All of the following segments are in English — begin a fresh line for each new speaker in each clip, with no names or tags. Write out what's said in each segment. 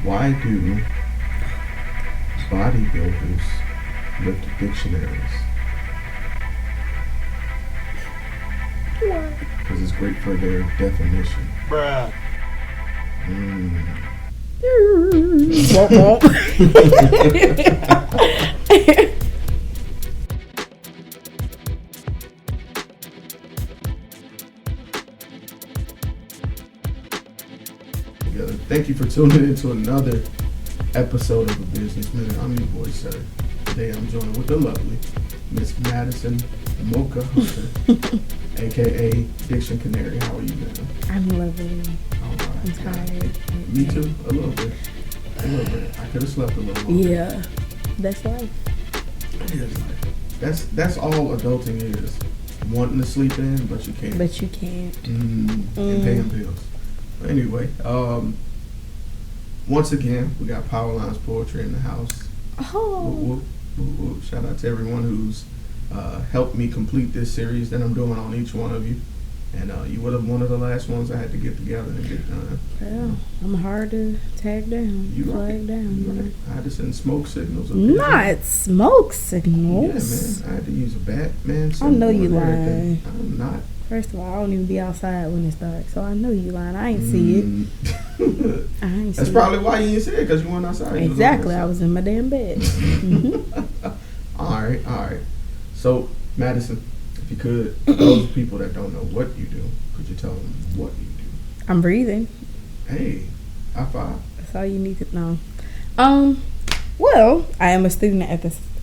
Why do bodybuilders lift dictionaries?
Why?
Because it's great for their definition.
Bruh.
Womp womp.
Thank you for tuning in to another episode of A Business Minute. I'm your boy, Sirr. Today I'm joined with the lovely Miss Madison Mocha, aka Dictionkanari. How are you, man?
I'm lovely.
All right.
I'm tired.
Me too, a little bit. I could have slept a little more.
Yeah, that's life.
It is life. That's all adulting is. Wanting to sleep in, but you can't.
But you can't.
And paying bills. But anyway, once again, we got PowerLines Poetry in the house.
Oh.
Whoop, whoop, whoop. Shout out to everyone who's helped me complete this series that I'm doing on each one of you. And you were one of the last ones I had to get together and get done.
Well, I'm hard to tag down.
You
flag
right.
down.
You right. I had to send smoke signals.
Not smoke signals.
Yeah, man. I had to use a bat, man.
I know you lying.
I'm not.
First of all, I don't even be outside when it's dark, so I know you lying. I ain't see it. I ain't see
That's probably why you didn't see it, because you weren't outside.
Exactly. I was in my damn bed.
All right. So, Madison, if you could, for those people that don't know what you do, could you tell them what you do?
I'm breathing.
Hey, high five.
That's all you need to know. Well, I am a student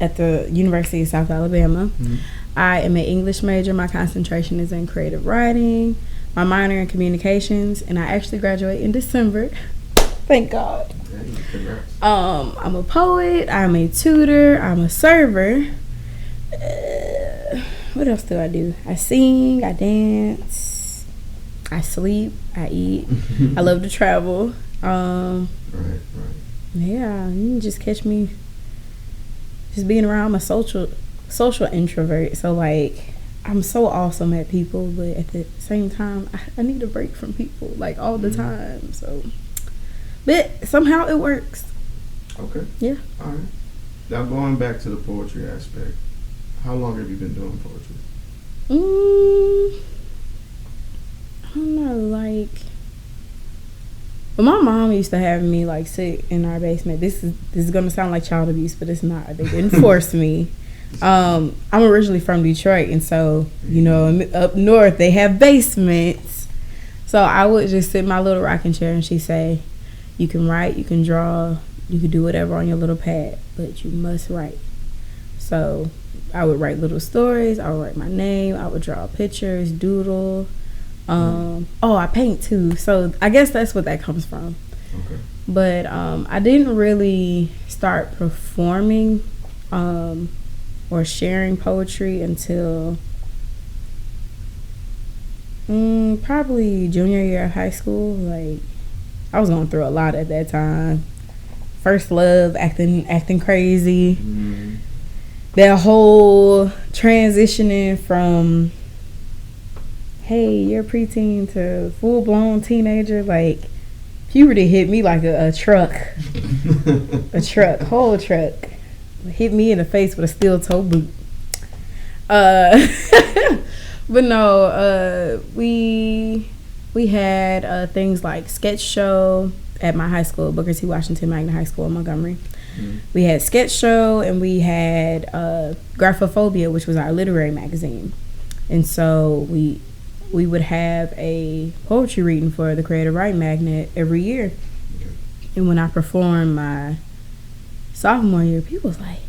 at the University of South Alabama.
Mm-hmm.
I am an English major. My concentration is in creative writing. My minor in communications, and I actually graduate in December. Thank God.
Hey, congrats.
I'm a poet. I'm a tutor. I'm a server. What else do I do? I sing. I dance. I sleep. I eat. I love to travel.
Right.
Yeah, you can just catch me just being around. I'm a social introvert, so like I'm so awesome at people, but at the same time I need a break from people like all the time. So, but somehow it works.
Okay.
Yeah.
All right. Now going back to the poetry aspect, how long have you been doing poetry?
I don't know, like. But my mom used to have me like sit in our basement. This is gonna sound like child abuse, but it's not. They didn't force me. I'm originally from Detroit, and so up north they have basements. So I would just sit in my little rocking chair, and she'd say, "You can write, you can draw, you can do whatever on your little pad, but you must write." So I would write little stories. I would write my name. I would draw pictures, doodle. I paint too, so I guess that's what that comes from.
Okay.
But I didn't really start performing or sharing poetry until probably junior year of high school. Like I was going through a lot at that time. First love, acting crazy. That whole transitioning from hey, you're preteen to full-blown teenager, like puberty hit me like a truck. Whole truck. Hit me in the face with a steel toe boot. But no, we had things like sketch show at my high school, Booker T. Washington Magnet High School in Montgomery. We had sketch show, and we had Graphophobia, which was our literary magazine. And so we would have a poetry reading for the Creative Writing Magnet every year.
Okay.
And when I performed my sophomore year, people was like,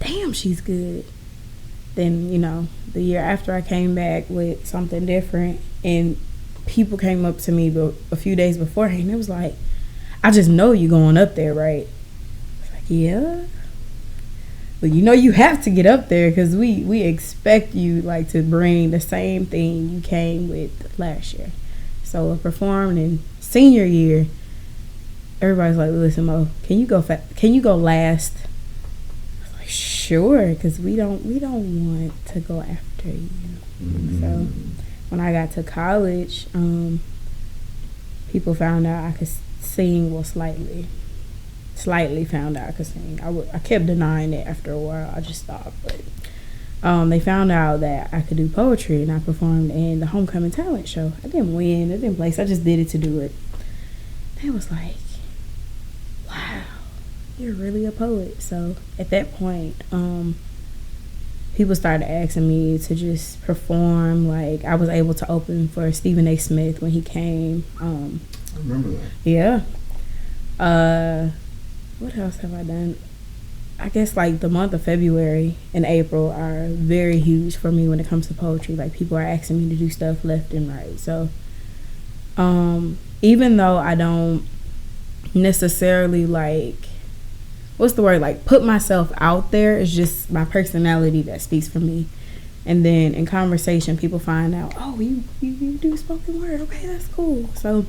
damn, she's good. Then, the year after I came back with something different, and people came up to me a few days beforehand, it was like, I just know you going up there, right? I was like, yeah. But you have to get up there because we expect you like to bring the same thing you came with last year. So I performed in senior year. Everybody's like, listen, Mo, can you go last? I was like, sure, because we don't want to go after you. So when I got to college, people found out I could sing slightly. slightly found out I could sing. I kept denying it after a while. I just stopped. But they found out that I could do poetry, and I performed in the homecoming talent show. I didn't win. I didn't place. I just did it to do it. They was like, wow, you're really a poet. So at that point, people started asking me to just perform. Like, I was able to open for Stephen A. Smith when he came.
I remember that.
Yeah. What else have I done? I guess like the month of February and April are very huge for me when it comes to poetry. Like, people are asking me to do stuff left and right. So even though I don't necessarily like, what's the word, like put myself out there, it's just my personality that speaks for me. And then in conversation, people find out, oh, you do spoken word. Okay, that's cool. So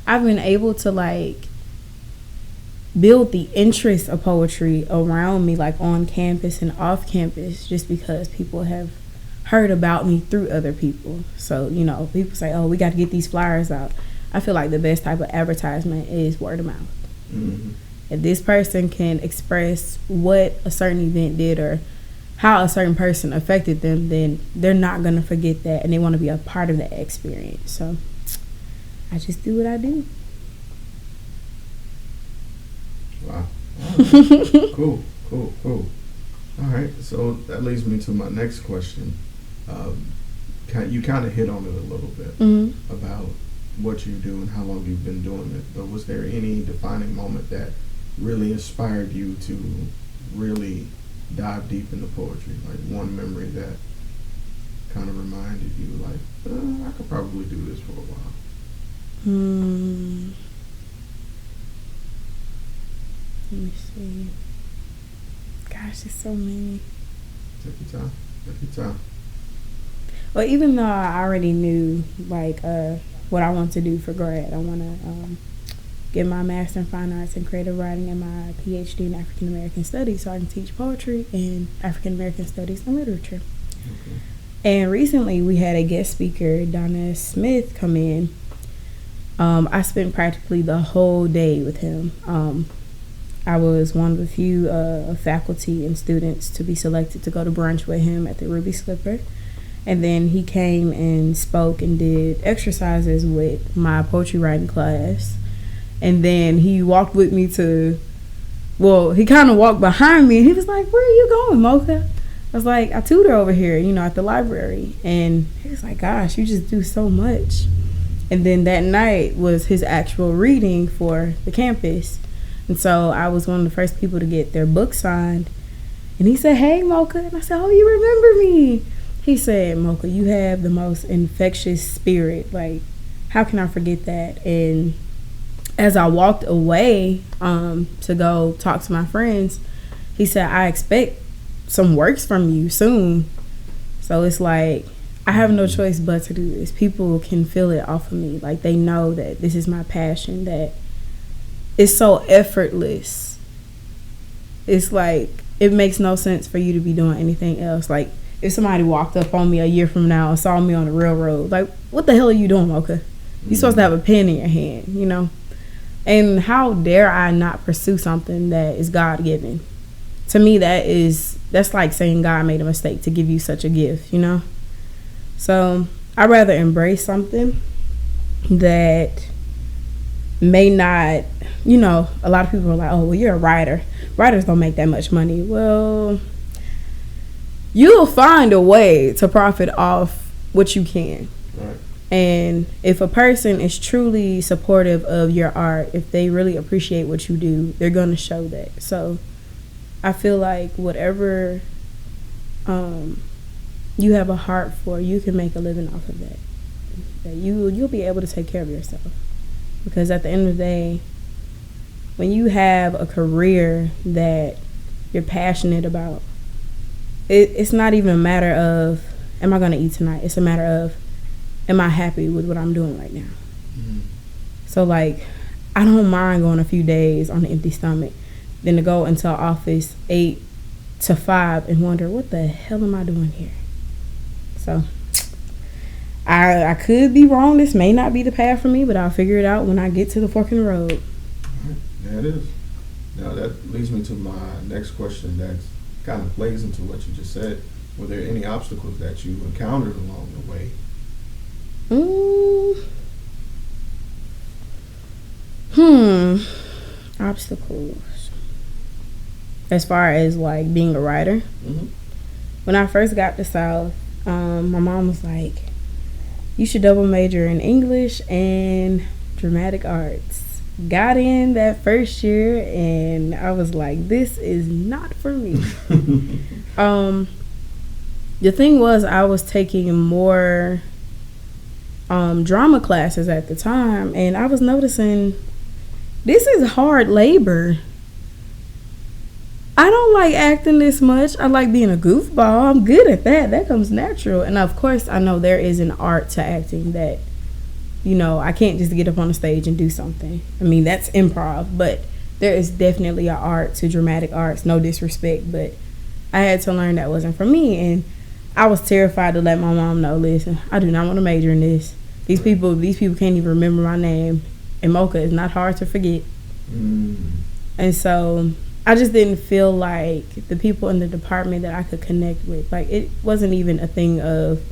I've been able to like build the interest of poetry around me, like on campus and off campus, just because people have heard about me through other people. So, you know, people say, oh, we got to get these flyers out. I feel like the best type of advertisement is word of mouth.
Mm-hmm.
If this person can express what a certain event did or how a certain person affected them, then they're not going to forget that, and they want to be a part of that experience. So I just do what I do.
Wow. Right. Cool. All right. So that leads me to my next question. You kind of hit on it a little bit about what you do and how long you've been doing it. But was there any defining moment that really inspired you to really dive deep into poetry? Like one memory that kind of reminded you, like, I could probably do this for a while.
Let me see. Gosh, there's so many.
Take your time.
Well, even though I already knew, like, what I want to do for grad, I want to get my Master in Fine Arts and Creative Writing and my PhD in African American Studies, so I can teach poetry and African American Studies and Literature.
Okay.
And recently, we had a guest speaker, Donna Smith, come in. I spent practically the whole day with him. I was one of the few faculty and students to be selected to go to brunch with him at the Ruby Slipper. And then he came and spoke and did exercises with my poetry writing class. And then he walked with me he kind of walked behind me, and he was like, where are you going, Mocha? I was like, I tutor over here, at the library. And he was like, gosh, you just do so much. And then that night was his actual reading for the campus. And so I was one of the first people to get their book signed. And he said, hey, Mocha. And I said, oh, you remember me? He said, Mocha, you have the most infectious spirit. Like, how can I forget that? And as I walked away to go talk to my friends, he said, I expect some works from you soon. So it's like, I have no choice but to do this. People can feel it off of me. Like, they know that this is my passion, that it's so effortless. It's like, it makes no sense for you to be doing anything else. Like, if somebody walked up on me a year from now and saw me on the railroad, like, what the hell are you doing, Mocha? You're supposed to have a pen in your hand, And how dare I not pursue something that is God-given? To me, that's like saying God made a mistake to give you such a gift, So I'd rather embrace something that may not, a lot of people are like, oh, well, you're a writer. Writers don't make that much money. Well, you'll find a way to profit off what you can.
Right.
And if a person is truly supportive of your art, if they really appreciate what you do, they're going to show that. So I feel like whatever you have a heart for, you can make a living off of that. That you'll be able to take care of yourself. Because at the end of the day, when you have a career that you're passionate about, it's not even a matter of, am I going to eat tonight? It's a matter of, am I happy with what I'm doing right now? Mm-hmm. So, like, I don't mind going a few days on an empty stomach than to go into office 8 to 5 and wonder, what the hell am I doing here? So, I could be wrong. This may not be the path for me, but I'll figure it out when I get to the fork in the road.
There it is. Now that leads me to my next question that kind of plays into what you just said. Were there any obstacles that you encountered along the way?
Obstacles. As far as like being a writer.
Mm-hmm.
When I first got to South, my mom was like, you should double major in English and dramatic arts. Got in that first year and I was like, this is not for me. The thing was, I was taking more drama classes at the time, and I was noticing this is hard labor. I don't like acting this much. I like being a goofball. I'm good at that. That comes natural. And of course, I know there is an art to acting that, you know, I can't just get up on the stage and do something. I mean, that's improv, but there is definitely an art to dramatic arts. No disrespect, but I had to learn that wasn't for me. And I was terrified to let my mom know, listen, I do not want to major in this. These people can't even remember my name. And Mocha is not hard to forget. And so I just didn't feel like the people in the department that I could connect with, like it wasn't even a thing of,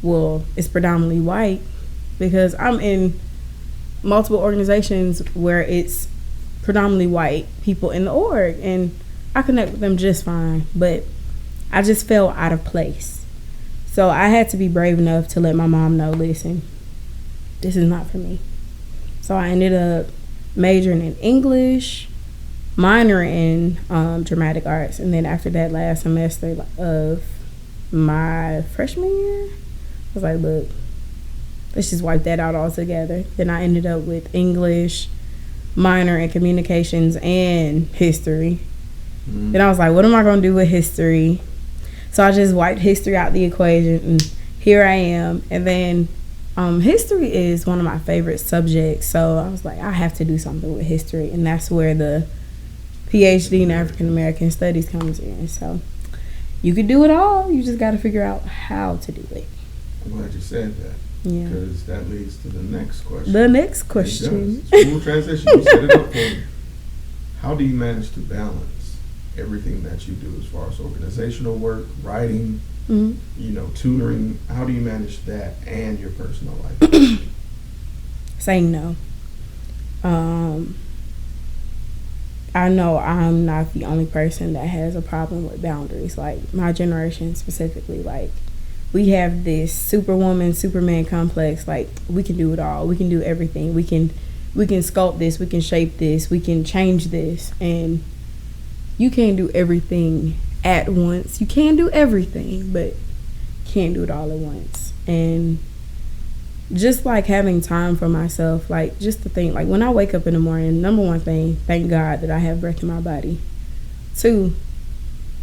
well, it's predominantly white, because I'm in multiple organizations where it's predominantly white people in the org, and I connect with them just fine, but I just felt out of place. So I had to be brave enough to let my mom know, listen, this is not for me. So I ended up majoring in English, minor in dramatic arts, and then after that last semester of my freshman year, I was like, look, let's just wipe that out altogether. Then I ended up with English, minor in communications and history. Then I was like, what am I going to do with history? So I just wiped history out the equation, and here I am. And then history is one of my favorite subjects, so I was like, I have to do something with history, and that's where the PhD in African American Studies comes in. So you could do it all, you just got to figure out how to do it.
I'm glad you said that.
Yeah.
Because that leads to the next question.
The next question.
Smooth transition. You set it up for me. How do you manage to balance everything that you do as far as organizational work, writing, tutoring? How do you manage that and your personal life?
Saying no. I know I'm not the only person that has a problem with boundaries. Like, my generation specifically, like, we have this superwoman, superman complex. Like, we can do it all. We can do everything. We can sculpt this. We can shape this. We can change this. And you can't do everything at once. You can do everything, but can't do it all at once. And just like having time for myself, like just to think, like when I wake up in the morning, number one thing, thank God that I have breath in my body. 2,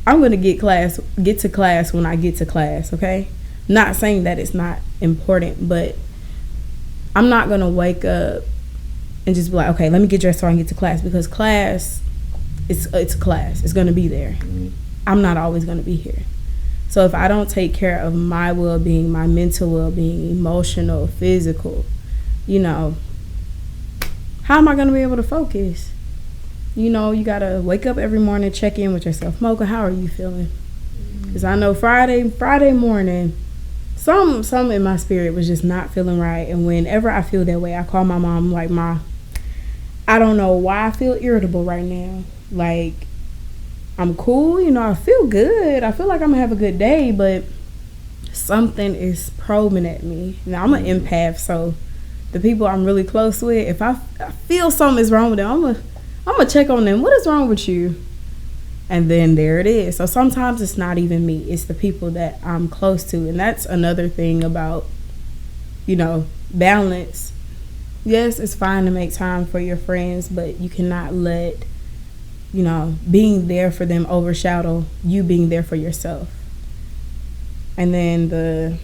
I'm going to get to class when I get to class, okay? Not saying that it's not important, but I'm not going to wake up and just be like, okay, let me get dressed so I can get to class, because class, it's a class. It's going to be there. I'm not always going to be here. So if I don't take care of my well-being, my mental well-being, emotional, physical, how am I going to be able to focus? You got to wake up every morning, check in with yourself. Mocha, how are you feeling? Because I know Friday morning, some in my spirit was just not feeling right. And whenever I feel that way, I call my mom, like, Ma, I don't know why I feel irritable right now. Like, I'm cool, I feel good. I feel like I'm gonna have a good day, but something is probing at me. Now, I'm an empath, so the people I'm really close with, if I feel something is wrong with them, I'm gonna check on them. What is wrong with you? And then there it is. So sometimes it's not even me. It's the people that I'm close to. And that's another thing about, balance. Yes, it's fine to make time for your friends, but you cannot let being there for them overshadow you being there for yourself. And then the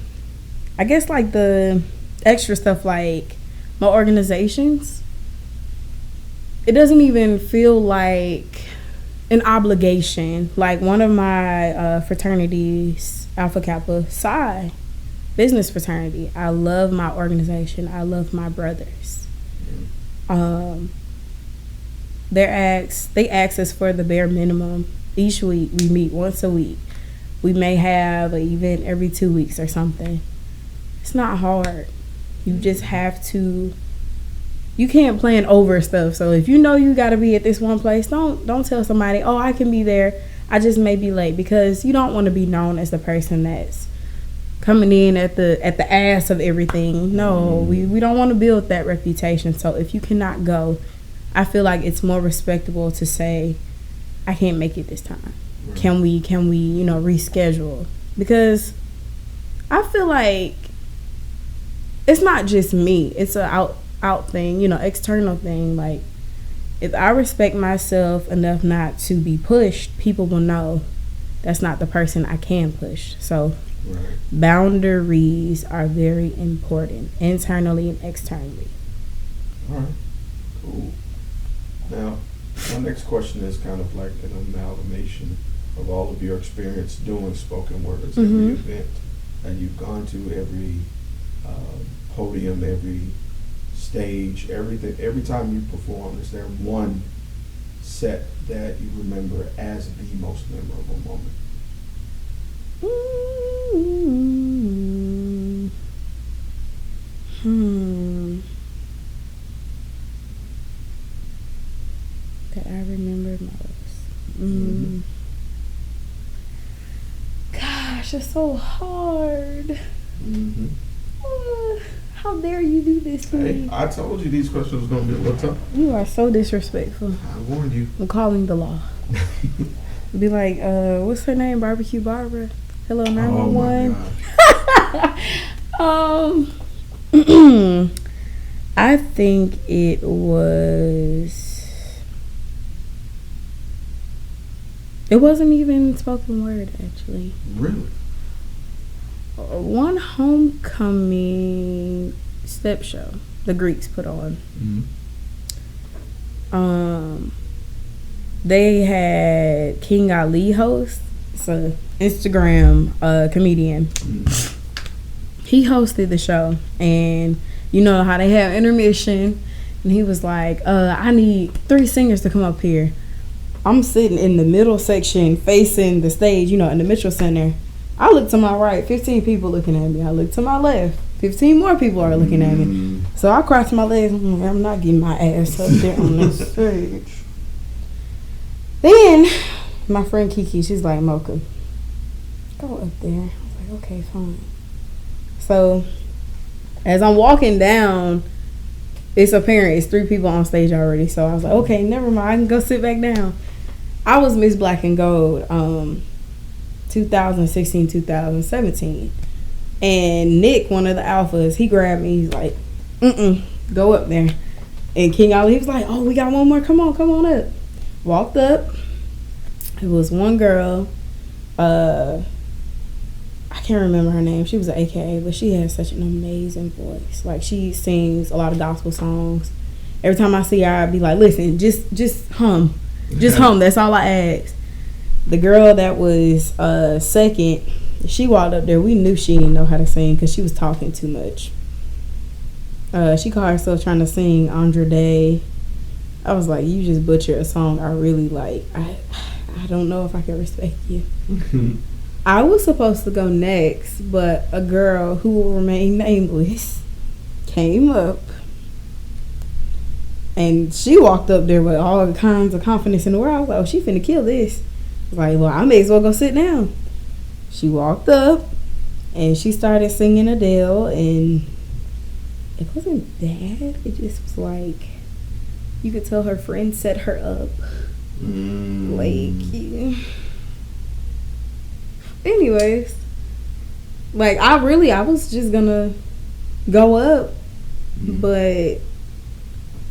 extra stuff, like my organizations, it doesn't even feel like an obligation. Like one of my fraternities, Alpha Kappa Psi, business fraternity, I love my organization. I love my brothers. they ask us for the bare minimum. Each week we meet once a week. We may have an event every 2 weeks or something. It's not hard. You just have to. You can't plan over stuff. So if you know you got to be at this one place, don't tell somebody, oh, I can be there. I just may be late, because you don't want to be known as the person that's coming in at the ass of everything. No, we don't want to build that reputation. So if you cannot go, I feel like it's more respectable to say, I can't make it this time. Right. Can we reschedule? Because I feel like it's not just me. It's a out thing, external thing. Like, if I respect myself enough not to be pushed, people will know that's not the person I can push. So right. Boundaries are very important, internally and externally.
All right, cool. Now, my next question is kind of like an amalgamation of all of your experience doing spoken words, every event that you've gone to, every podium, every stage, everything. Every time you perform, is there one set that you remember as the most memorable moment?
That I remember most. Gosh, it's so hard. How dare you do this to me?
I told you these questions was going to be a little tough.
You are so disrespectful.
I warned you.
I'm calling the law. Be like, what's her name? Barbecue Barbara. Hello, 911.
Oh
I think it wasn't even spoken word, actually.
Really?
One homecoming step show the Greeks put on. They had King Ali host. It's an Instagram comedian. He hosted the show, and you know how they have intermission, and he was like, I need 3 singers to come up here. I'm sitting in the middle section facing the stage, in the Mitchell Center. I look to my right, 15 people looking at me. I look to my left, 15 more people are looking at me. So I cross my legs. I'm not getting my ass up there on this stage. Then my friend Kiki, she's like, Mocha, go up there. I was like, okay, fine. So as I'm walking down, it's apparent it's 3 people on stage already. So I was like, okay, never mind. I can go sit back down. I was Miss Black and Gold 2016, 2017. And Nick, one of the alphas, he grabbed me. He's like, go up there. And King Ali, he was like, oh, we got one more. Come on up. Walked up. It was one girl. I can't remember her name. She was an AKA, but she has such an amazing voice. Like, she sings a lot of gospel songs. Every time I see her, I'd be like, listen, just hum. Just hum. That's all I ask. The girl that was second, she walked up there. We knew she didn't know how to sing because she was talking too much. She called herself trying to sing Andre Day. I was like, you just butchered a song I really like. I don't know if I can respect you. I was supposed to go next, but a girl who will remain nameless came up. And she walked up there with all kinds of confidence in the world. I was like, oh, she finna kill this. I was like, well, I may as well go sit down. She walked up, and she started singing Adele, and it wasn't bad. It just was like, you could tell her friend set her up. Anyways, like, I was just gonna go up, but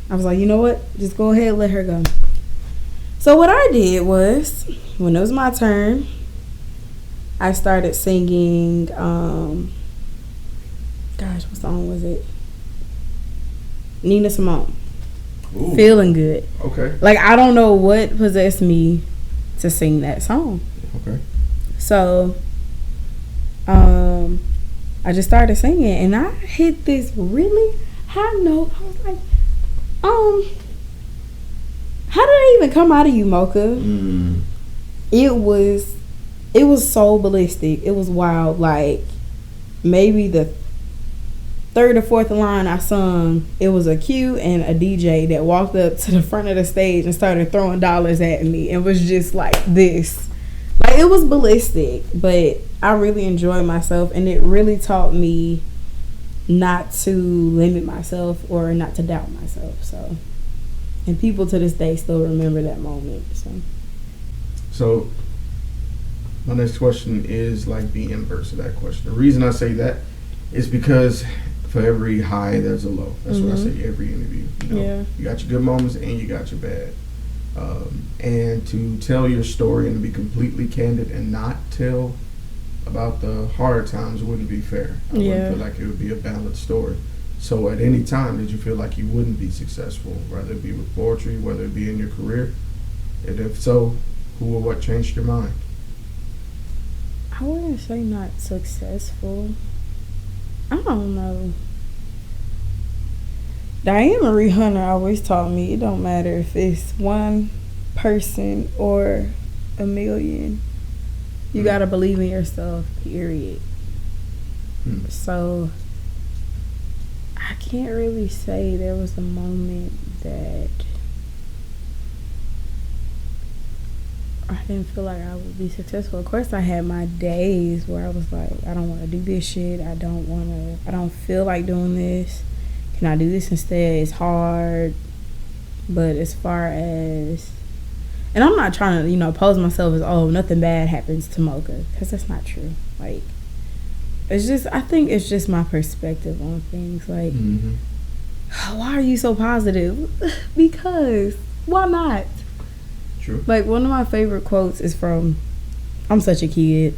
I was like, you know what? Just go ahead and let her go. So what I did was, when it was my turn, I started singing, what song was it? Nina Simone. Ooh. Feeling Good.
Okay.
Like, I don't know what possessed me to sing that song.
Okay.
So, I just started singing, and I hit this really high note. I was like, how did even come out of you, Mocha. It was so ballistic. It was wild. Like, maybe the third or fourth line I sung, it was a cue and a DJ that walked up to the front of the stage and started throwing dollars at me and was just like this. Like, it was ballistic, but I really enjoyed myself, and it really taught me not to limit myself or not to doubt myself. So, and people to this day still remember that moment.
So my next question is like the inverse of that question. The reason I say that is because for every high, there's a low. That's what I say every interview. You got your good moments and you got your bad. And to tell your story and to be completely candid and not tell about the hard times wouldn't be fair. I wouldn't feel like it would be a balanced story. So at any time, did you feel like you wouldn't be successful, whether it be with poetry, whether it be in your career? And if so, who or what changed your mind?
I wouldn't say not successful. I don't know. Diane Marie Hunter always taught me it don't matter if it's one person or a million. You gotta believe in yourself, period. So I can't really say there was a moment that I didn't feel like I would be successful. Of course, I had my days where I was like, I don't want to do this shit. I don't feel like doing this. Can I do this instead? It's hard. But as far as, and I'm not trying to, pose myself as, oh, nothing bad happens to Mocha, because that's not true. Like, it's just, I think it's just my perspective on things. Like, why are you so positive? Because, why not?
True.
Like, one of my favorite quotes is from I'm Such a Kid,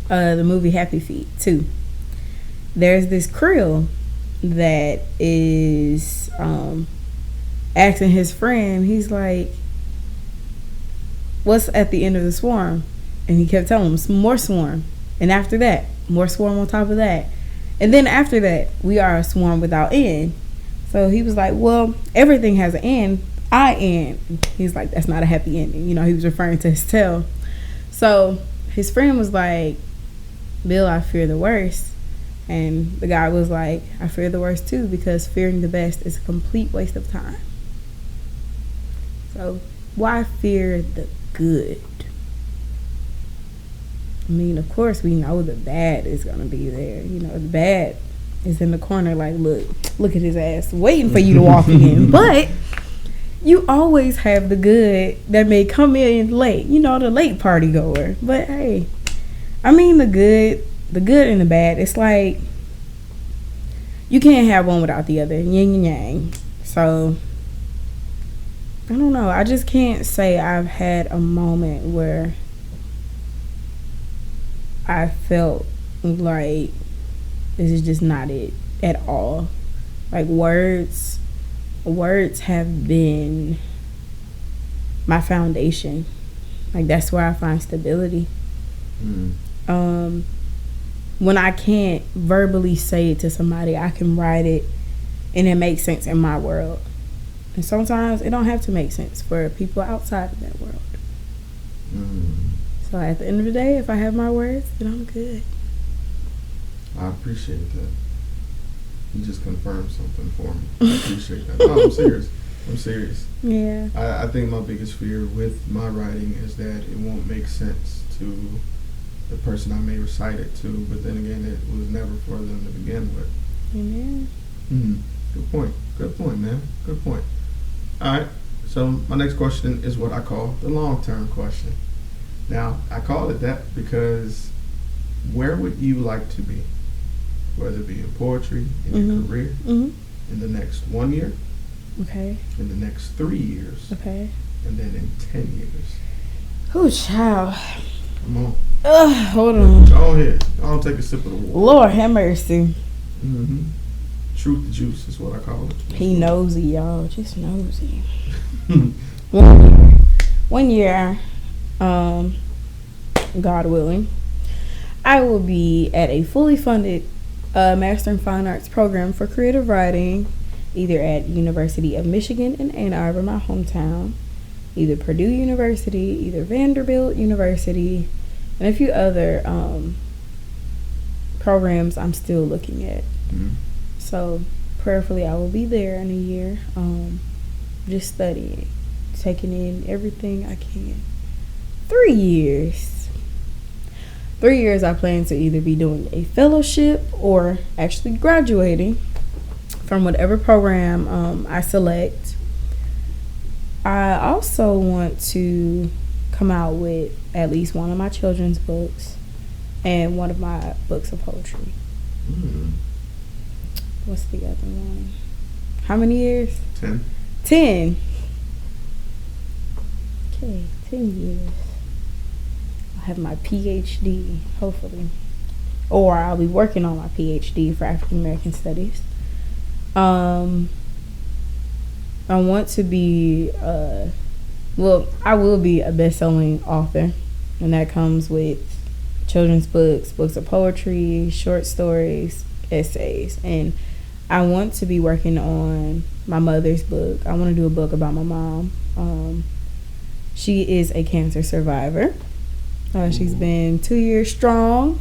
the movie Happy Feet 2. There's this krill that is asking his friend, he's like, what's at the end of the swarm? And he kept telling him, more swarm. And after that, more swarm on top of that. And then after that, we are a swarm without end. So he was like, well, everything has an end. I end. He's like, that's not a happy ending. He was referring to his tail. So his friend was like, Bill, I fear the worst. And the guy was like, I fear the worst too, because fearing the best is a complete waste of time. So why fear the good? I mean, of course, we know the bad is going to be there. The bad is in the corner like, look at his ass waiting for you to walk in. But you always have the good that may come in late, the late party goer. But hey, I mean, the good and the bad, it's like you can't have one without the other, yin and yang. So I don't know, I just can't say I've had a moment where I felt like this is just not it at all. Like, words have been my foundation. Like, that's where I find stability. When I can't verbally say it to somebody, I can write it and it makes sense in my world. And sometimes it don't have to make sense for people outside of that world. So at the end of the day, if I have my words, then I'm good.
I appreciate that. You just confirmed something for me. I appreciate that. No, I'm serious.
Yeah.
I think my biggest fear with my writing is that it won't make sense to the person I may recite it to, but then again, it was never for them to begin with.
Amen.
Good point, man. Good point. All right. So my next question is what I call the long-term question. Now, I call it that because where would you like to be? Whether it be in poetry, in your career, in the next 1 year,
okay,
in the next 3 years,
okay,
and then in 10 years.
Oh, child.
Come on.
Hold on.
Go ahead. I'll take a sip of the water.
Lord have mercy.
Truth the juice is what I call it.
He nosy, y'all. Just nosy. 1 year, God willing, I will be at a fully funded Master in Fine Arts program for creative writing, either at University of Michigan in Ann Arbor, my hometown, either Purdue University, either Vanderbilt University, and a few other programs I'm still looking at.
Mm-hmm.
So prayerfully I will be there in a year, just studying, taking in everything I can. 3 years. 3 years I plan to either be doing a fellowship or actually graduating from whatever program I select. I also want to come out with at least one of my children's books and one of my books of poetry.
Mm-hmm.
What's the other one? How many years?
10.
10. Okay, 10 years. I'll have my PhD, hopefully. Or I'll be working on my PhD for African American Studies. I want to be, I will be a best-selling author. And that comes with children's books, books of poetry, short stories, essays. And I want to be working on my mother's book. I want to do a book about my mom. She is a cancer survivor. She's been 2 years strong,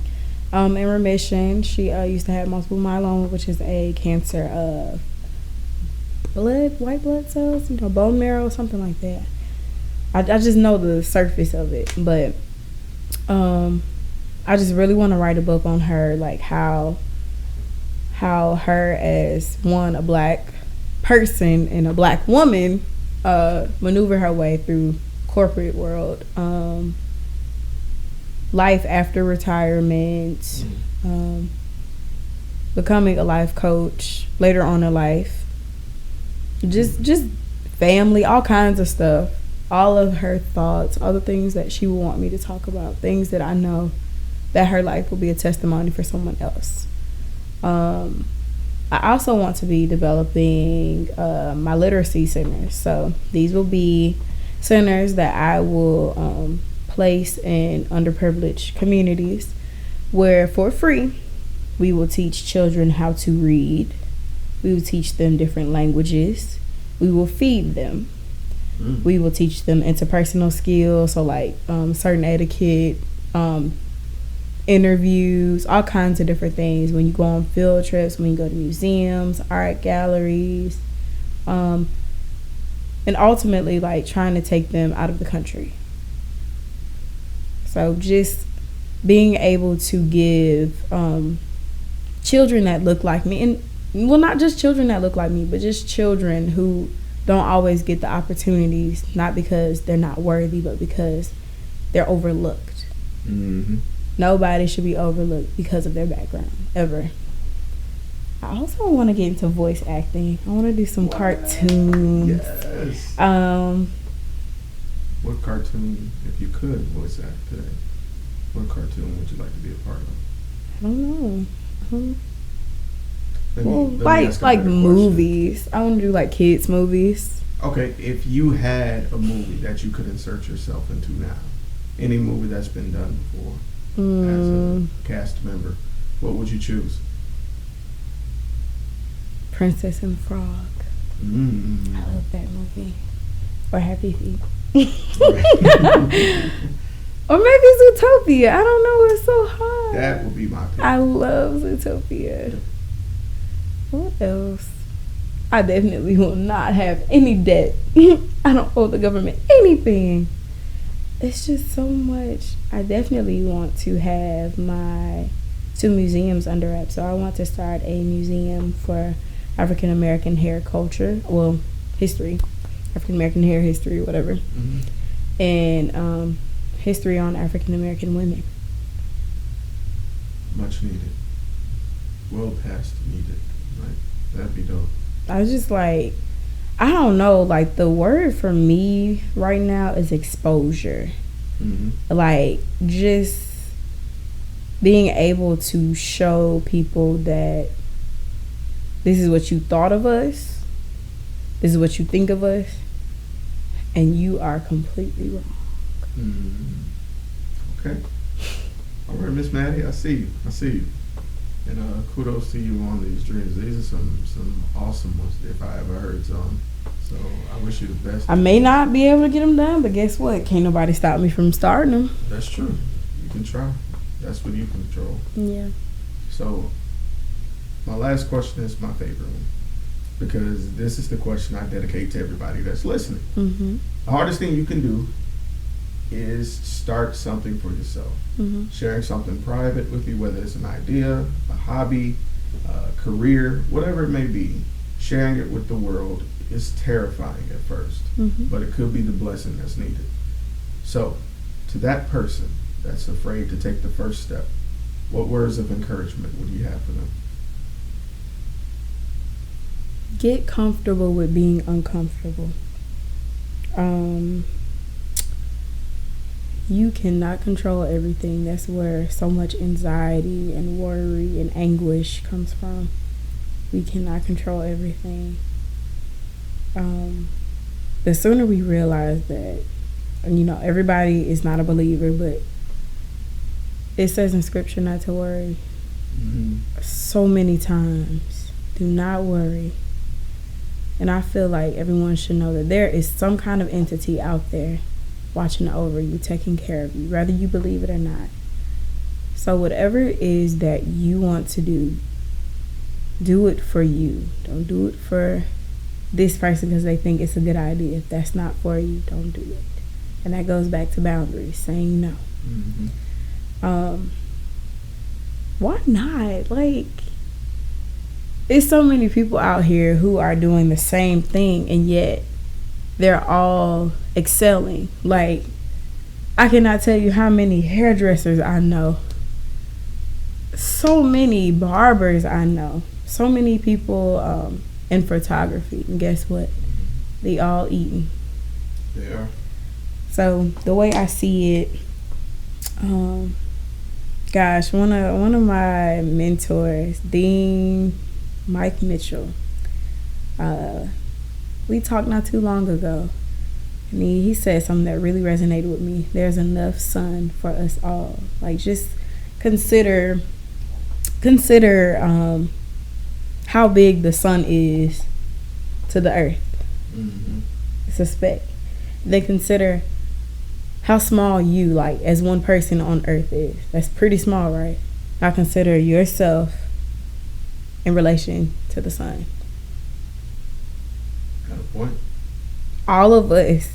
in remission. She used to have multiple myeloma, which is a cancer of white blood cells, bone marrow, something like that. I just know the surface of it, but I just really want to write a book on her, like how her as a black person and a black woman maneuver her way through corporate world, life after retirement, becoming a life coach later on in life, just family, all kinds of stuff, all of her thoughts, all the things that she would want me to talk about, things that I know that her life will be a testimony for someone else. I also want to be developing my literacy centers. So these will be centers that I will place in underprivileged communities where, for free, we will teach children how to read. We will teach them different languages. We will feed them. We will teach them interpersonal skills, so like certain etiquette, interviews, all kinds of different things. When you go on field trips, when you go to museums, art galleries, and ultimately like trying to take them out of the country. So just being able to give children that look like me, and well, not just children that look like me, but just children who don't always get the opportunities, not because they're not worthy, but because they're overlooked.
Mm-hmm.
Nobody should be overlooked because of their background, ever. I also want to get into voice acting. I want to do some cartoons.
Yes. What cartoon, if you could voice act today, what cartoon would you like to be a part of?
I don't know.
Let me ask
like
another
movies.
question.
I want to do like kids movies.
Okay, if you had a movie that you could insert yourself into now, any movie that's been done before, as a cast member, what would you choose?
Princess and the Frog. I love that movie. Or Happy Feet. Or maybe Zootopia. I don't know. It's so hard.
That would be my pick.
I love Zootopia. What else? I definitely will not have any debt. I don't owe the government anything. It's just so much. I definitely want to have my 2 museums under wraps. So I want to start a museum for African American hair culture. Well, history. African American hair history, whatever.
Mm-hmm.
And history on African American women.
Much needed. Well past needed. Right? That'd be dope.
I was just like, I don't know, like the word for me right now is exposure.
Mm-hmm.
Like just being able to show people that this is what you thought of us, this is what you think of us, and you are completely wrong.
Mm-hmm. Okay. All right, Miss Maddie, I see you. And kudos to you on these dreams. These are some awesome ones. If I ever heard some So I wish you the best.
I may not be able to get them done, but guess what? Can't nobody stop me from starting them.
That's true. You can try. That's what you control.
Yeah.
So my last question is my favorite one, because this is the question I dedicate to everybody that's listening.
Mm-hmm.
The hardest thing you can do is start something for yourself.
Mm-hmm.
Sharing something private with you, whether it's an idea, a hobby, a career, whatever it may be. Sharing it with the world is terrifying at first, but it could be the blessing that's needed. So, to that person that's afraid to take the first step, what words of encouragement would you have for them?
Get comfortable with being uncomfortable. You cannot control everything. That's where so much anxiety and worry and anguish comes from. We cannot control everything. The sooner we realize that, and everybody is not a believer, but it says in scripture not to worry. So many times, do not worry. And I feel like everyone should know that there is some kind of entity out there watching over you, taking care of you, whether you believe it or not. So whatever it is that you want to do it for you. Don't do it for this person because they think it's a good idea. If that's not for you, don't do it. And that goes back to boundaries, saying no. Why not? Like, there's so many people out here who are doing the same thing, and yet they're all excelling. Like, I cannot tell you how many hairdressers I know, so many barbers I know, so many people in photography, and guess what? They all eating.
They are.
So the way I see it, gosh, one of my mentors, Dean Mike Mitchell, we talked not too long ago, and he said something that really resonated with me. There's enough sun for us all. Like, just consider how big the sun is to the earth. It's a speck. Then consider how small you, like, as one person on earth is. That's pretty small, right? Now consider yourself in relation to the sun.
Got a point.
All of us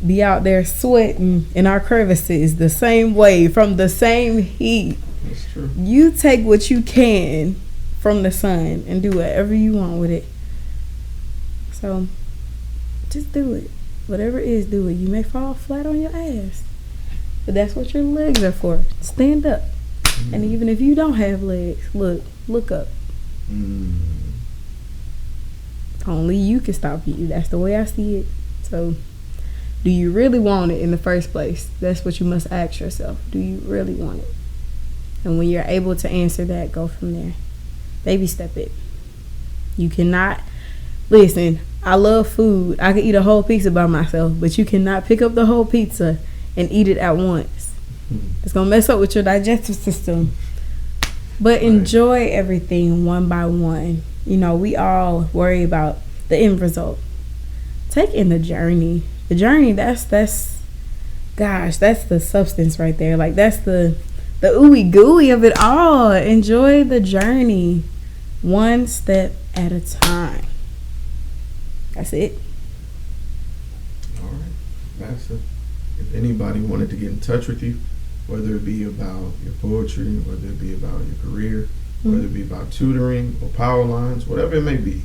be out there sweating in our crevices the same way, from the same heat.
That's true.
You take what you can from the sun and do whatever you want with it. So just do it. Whatever it is, do it. You may fall flat on your ass, but that's what your legs are for. Stand up. And even if you don't have legs, look up. Only you can stop you. That's the way I see it. So, do you really want it in the first place? That's what you must ask yourself. Do you really want it? And when you're able to answer that, go from there. Baby step it. You cannot, listen, I love food. I could eat a whole pizza by myself, but you cannot pick up the whole pizza and eat it at once. It's going to mess up with your digestive system. But enjoy everything one by one. We all worry about the end result. Take in the journey. The journey, that's the substance right there. Like, that's the ooey gooey of it all. Enjoy the journey, one step at a time. That's it.
All right, Madison. If anybody wanted to get in touch with you, whether it be about your poetry, whether it be about your career, whether it be about tutoring or PowerLines, whatever it may be,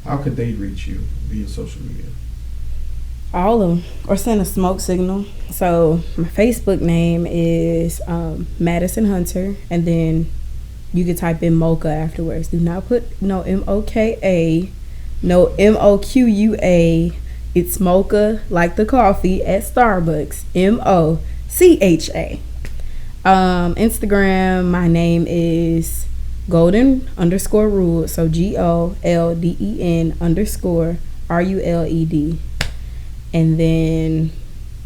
how could they reach you via social media?
All of them, or send a smoke signal. So my Facebook name is Madison Hunter, and then you can type in Mocha afterwards. Do not put no MOKA, no MOQUA. It's Mocha, like the coffee at Starbucks. MOCHA. Instagram, my name is golden_ruled, so GOLDEN_RULED. And then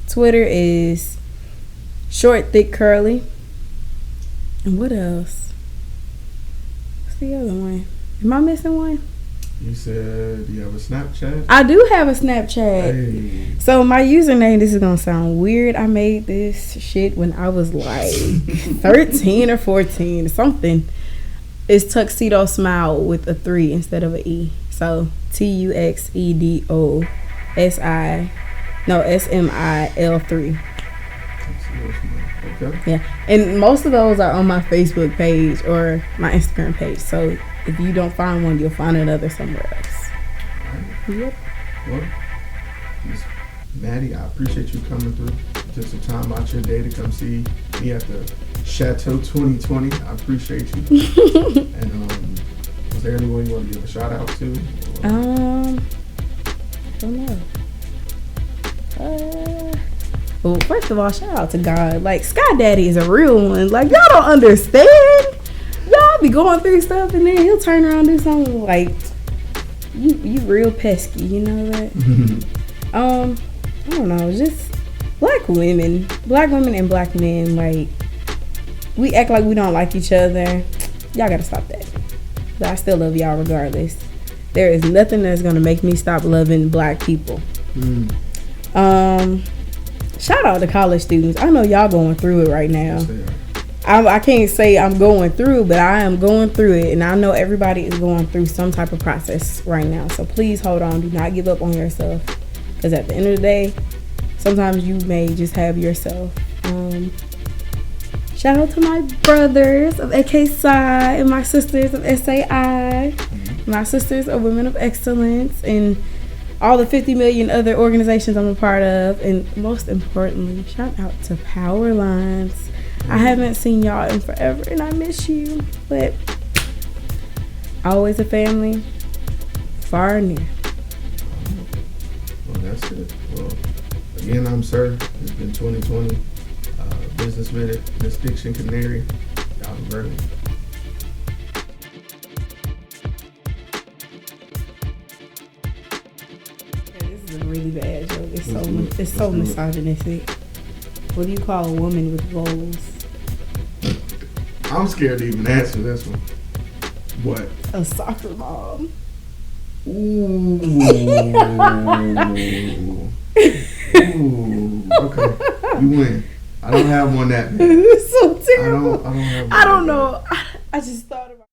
Twitter is short, thick, curly. And what else? What's the other one? Am I missing one?
You said, do you have a Snapchat?
I do have a Snapchat.
Hey.
So my username, this is gonna sound weird. I made this shit when I was like 13 or 14, something. It's Tuxedo Smile with a 3 instead of a E. So SMIL3.
Okay.
Yeah, and most of those are on my Facebook page or my Instagram page. So if you don't find one, you'll find another somewhere else.
All right.
Yep.
Well, Miss Maddie, I appreciate you coming through. Took some time out your day to come see me at the Chateau 2020. I appreciate you. And was there anyone you want to give a shout out to?
I don't know. Well, first of all, shout out to God. Like, Sky Daddy is a real one. Like, y'all don't understand. Y'all be going through stuff and then he'll turn around and do something like, you real pesky, you know that? I don't know, just black women and black men, like, we act like we don't like each other. Y'all gotta stop that. But I still love y'all regardless. There is nothing that's gonna make me stop loving black people. Shout out to college students. I know y'all going through it right now. I can't say I'm going through, but I am going through it, and I know everybody is going through some type of process right now. So please hold on. Do not give up on yourself, because at the end of the day, sometimes you may just have yourself. Shout out to my brothers of AK Psi and my sisters of SAI, my sisters of Women of Excellence, and all the 50 million other organizations I'm a part of. And most importantly, shout out to PowerLines. I haven't seen y'all in forever and I miss you, but always a family, far and near.
Well, that's it. Well, again, I'm Sirr. It's been 2020. Business Minute, Miss Dictionkanari. Y'all ready?
This is a really bad joke. It's so misogynistic. What do you call a woman with goals?
I'm scared to even answer this one. What?
A soccer mom.
Ooh. Ooh. Okay. You win. I don't have one that bad.
It's so terrible.
I don't have one
I don't know. I just thought about